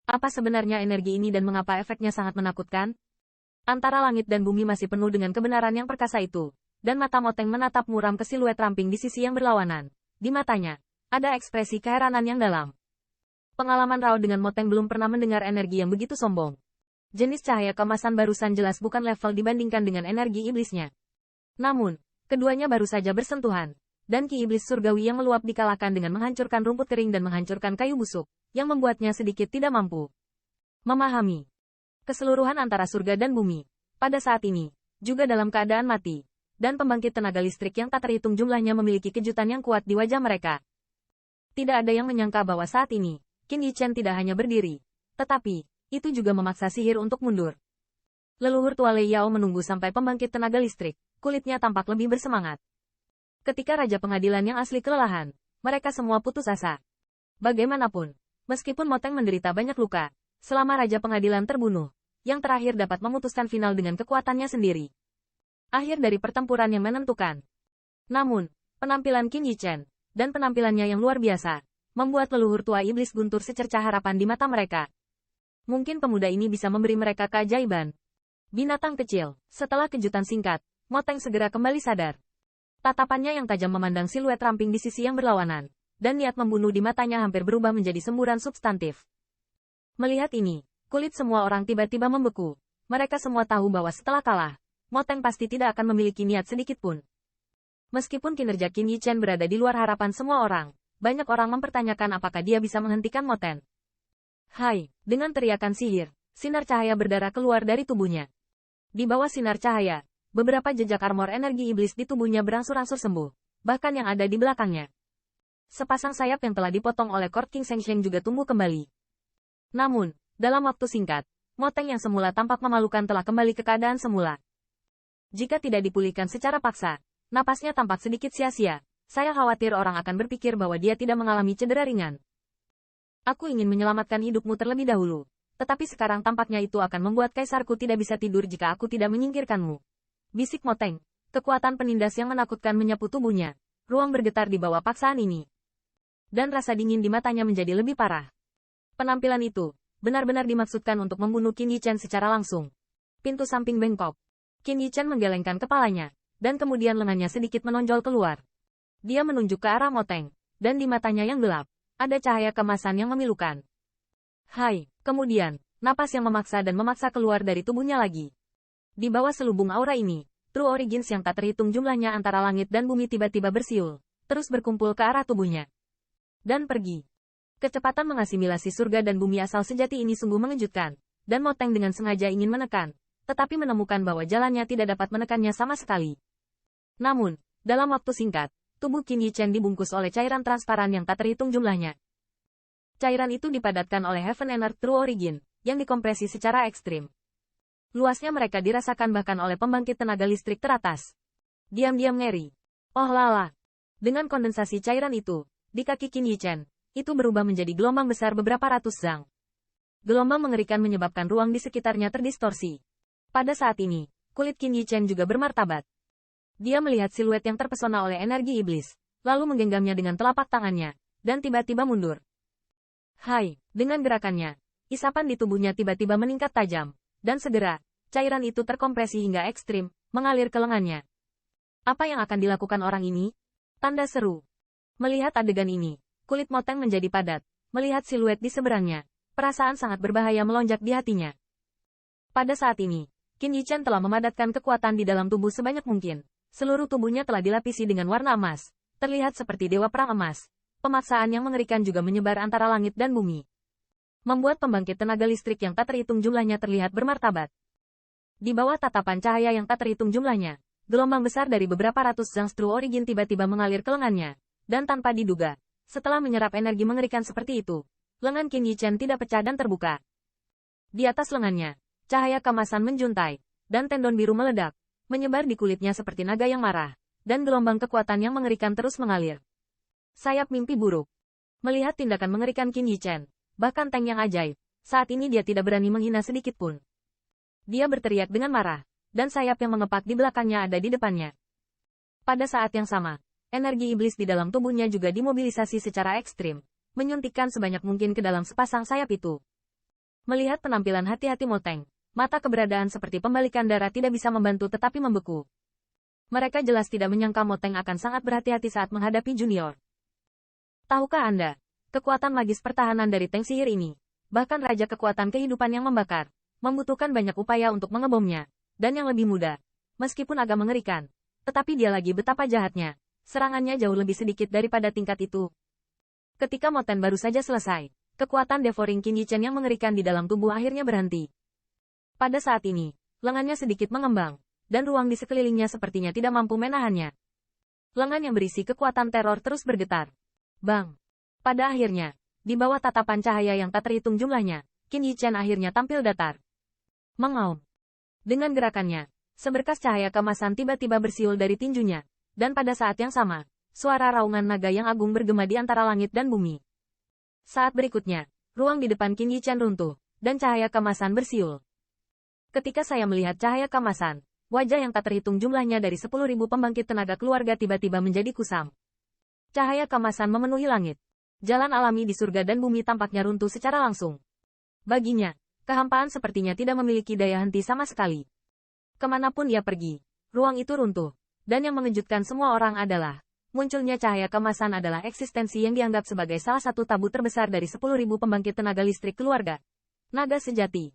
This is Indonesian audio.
Apa sebenarnya energi ini dan mengapa efeknya sangat menakutkan? Antara langit dan bumi masih penuh dengan kebenaran yang perkasa itu, dan mata Moteng menatap muram ke siluet ramping di sisi yang berlawanan. Di matanya, ada ekspresi keheranan yang dalam. Pengalaman Rao dengan Moteng belum pernah mendengar energi yang begitu sombong. Jenis cahaya kemasan barusan jelas bukan level dibandingkan dengan energi iblisnya. Namun, keduanya baru saja bersentuhan, dan ki iblis surgawi yang meluap dikalahkan dengan menghancurkan rumput kering dan menghancurkan kayu busuk, yang membuatnya sedikit tidak mampu memahami keseluruhan antara surga dan bumi. Pada saat ini, juga dalam keadaan mati, dan pembangkit tenaga listrik yang tak terhitung jumlahnya memiliki kejutan yang kuat di wajah mereka. Tidak ada yang menyangka bahwa saat ini, Qin Yichen tidak hanya berdiri, tetapi, itu juga memaksa sihir untuk mundur. Leluhur tua Lei Yao menunggu sampai pembangkit tenaga listrik, kulitnya tampak lebih bersemangat. Ketika Raja Pengadilan yang asli kelelahan, mereka semua putus asa. Bagaimanapun, meskipun Moteng menderita banyak luka, selama Raja Pengadilan terbunuh, yang terakhir dapat memutuskan final dengan kekuatannya sendiri. Akhir dari pertempuran yang menentukan. Namun, penampilan Qin Yichen, dan penampilannya yang luar biasa, membuat leluhur tua iblis guntur secercah harapan di mata mereka. Mungkin pemuda ini bisa memberi mereka keajaiban. Binatang kecil, setelah kejutan singkat, Moteng segera kembali sadar. Tatapannya yang tajam memandang siluet ramping di sisi yang berlawanan, dan niat membunuh di matanya hampir berubah menjadi semburan substantif. Melihat ini, kulit semua orang tiba-tiba membeku. Mereka semua tahu bahwa setelah kalah, Moteng pasti tidak akan memiliki niat sedikit pun. Meskipun kinerja Qin Yichen berada di luar harapan semua orang, banyak orang mempertanyakan apakah dia bisa menghentikan Moteng. Hai, dengan teriakan sihir, sinar cahaya berdarah keluar dari tubuhnya. Di bawah sinar cahaya, beberapa jejak armor energi iblis di tubuhnya berangsur-angsur sembuh, bahkan yang ada di belakangnya. Sepasang sayap yang telah dipotong oleh Court King Shengsheng juga tumbuh kembali. Namun, dalam waktu singkat, Moteng yang semula tampak memalukan telah kembali ke keadaan semula. Jika tidak dipulihkan secara paksa, napasnya tampak sedikit sia-sia. Saya khawatir orang akan berpikir bahwa dia tidak mengalami cedera ringan. Aku ingin menyelamatkan hidupmu terlebih dahulu, tetapi sekarang tampaknya itu akan membuat kaisarku tidak bisa tidur jika aku tidak menyingkirkanmu. Bisik Moteng, kekuatan penindas yang menakutkan menyapu tubuhnya. Ruang bergetar di bawah paksaan ini. Dan rasa dingin di matanya menjadi lebih parah. Penampilan itu, benar-benar dimaksudkan untuk membunuh Qin Yichen secara langsung. Pintu samping bengkok. Qin Yichen menggelengkan kepalanya, dan kemudian lengannya sedikit menonjol keluar. Dia menunjuk ke arah Moteng, dan di matanya yang gelap, ada cahaya kemasan yang memilukan. Hai, kemudian, napas yang memaksa dan memaksa keluar dari tubuhnya lagi. Di bawah selubung aura ini, True Origins yang tak terhitung jumlahnya antara langit dan bumi tiba-tiba bersiul, terus berkumpul ke arah tubuhnya. Dan pergi. Kecepatan mengasimilasi surga dan bumi asal sejati ini sungguh mengejutkan, dan Moteng dengan sengaja ingin menekan, tetapi menemukan bahwa jalannya tidak dapat menekannya sama sekali. Namun, dalam waktu singkat, tubuh Qin Yichen dibungkus oleh cairan transparan yang tak terhitung jumlahnya. Cairan itu dipadatkan oleh Heaven and Earth True Origin, yang dikompresi secara ekstrim. Luasnya mereka dirasakan bahkan oleh pembangkit tenaga listrik teratas. Diam-diam ngeri. Oh lala. Dengan kondensasi cairan itu, di kaki Qin Yichen, itu berubah menjadi gelombang besar beberapa ratus zang. Gelombang mengerikan menyebabkan ruang di sekitarnya terdistorsi. Pada saat ini, kulit Qin Yichen juga bermartabat. Dia melihat siluet yang terpesona oleh energi iblis, lalu menggenggamnya dengan telapak tangannya, dan tiba-tiba mundur. Hai, dengan gerakannya, isapan di tubuhnya tiba-tiba meningkat tajam, dan segera, cairan itu terkompresi hingga ekstrim, mengalir ke lengannya. Apa yang akan dilakukan orang ini? Tanda seru. Melihat adegan ini, kulit Moteng menjadi padat, melihat siluet di seberangnya, perasaan sangat berbahaya melonjak di hatinya. Pada saat ini, Qin Yichen telah memadatkan kekuatan di dalam tubuh sebanyak mungkin. Seluruh tubuhnya telah dilapisi dengan warna emas, terlihat seperti dewa perang emas. Pemaksaan yang mengerikan juga menyebar antara langit dan bumi, membuat pembangkit tenaga listrik yang tak terhitung jumlahnya terlihat bermartabat. Di bawah tatapan cahaya yang tak terhitung jumlahnya, gelombang besar dari beberapa ratus zang True Origin tiba-tiba mengalir ke lengannya, dan tanpa diduga, setelah menyerap energi mengerikan seperti itu, lengan Qin Yichen tidak pecah dan terbuka. Di atas lengannya, cahaya kemasan menjuntai, dan tendon biru meledak, menyebar di kulitnya seperti naga yang marah, dan gelombang kekuatan yang mengerikan terus mengalir. Sayap mimpi buruk. Melihat tindakan mengerikan Qin Yichen, bahkan Teng yang ajaib, saat ini dia tidak berani menghina sedikit pun. Dia berteriak dengan marah, dan sayap yang mengepak di belakangnya ada di depannya. Pada saat yang sama, energi iblis di dalam tubuhnya juga dimobilisasi secara ekstrim, menyuntikkan sebanyak mungkin ke dalam sepasang sayap itu. Melihat penampilan hati-hati Moteng, mata keberadaan seperti pembalikan darah tidak bisa membantu tetapi membeku. Mereka jelas tidak menyangka Moteng akan sangat berhati-hati saat menghadapi junior. Tahukah Anda, kekuatan magis pertahanan dari tank sihir ini, bahkan raja kekuatan kehidupan yang membakar, membutuhkan banyak upaya untuk mengebomnya, dan yang lebih mudah, meskipun agak mengerikan, tetapi dia lagi betapa jahatnya, serangannya jauh lebih sedikit daripada tingkat itu. Ketika Moten baru saja selesai, kekuatan devouring Qin Yichen yang mengerikan di dalam tubuh akhirnya berhenti. Pada saat ini, lengannya sedikit mengembang, dan ruang di sekelilingnya sepertinya tidak mampu menahannya. Lengan yang berisi kekuatan teror terus bergetar. Bang! Pada akhirnya, di bawah tatapan cahaya yang tak terhitung jumlahnya, Qin Yichen akhirnya tampil datar. Mengaum. Dengan gerakannya, seberkas cahaya kemasan tiba-tiba bersiul dari tinjunya, dan pada saat yang sama, suara raungan naga yang agung bergema di antara langit dan bumi. Saat berikutnya, ruang di depan Qin Yichen runtuh, dan cahaya kemasan bersiul. Ketika saya melihat cahaya kemasan, wajah yang tak terhitung jumlahnya dari 10.000 pembangkit tenaga keluarga tiba-tiba menjadi kusam. Cahaya kemasan memenuhi langit. Jalan alami di surga dan bumi tampaknya runtuh secara langsung. Baginya, kehampaan sepertinya tidak memiliki daya henti sama sekali. Kemanapun dia pergi, ruang itu runtuh. Dan yang mengejutkan semua orang adalah, munculnya cahaya kemasan adalah eksistensi yang dianggap sebagai salah satu tabu terbesar dari 10.000 pembangkit tenaga listrik keluarga. Naga sejati.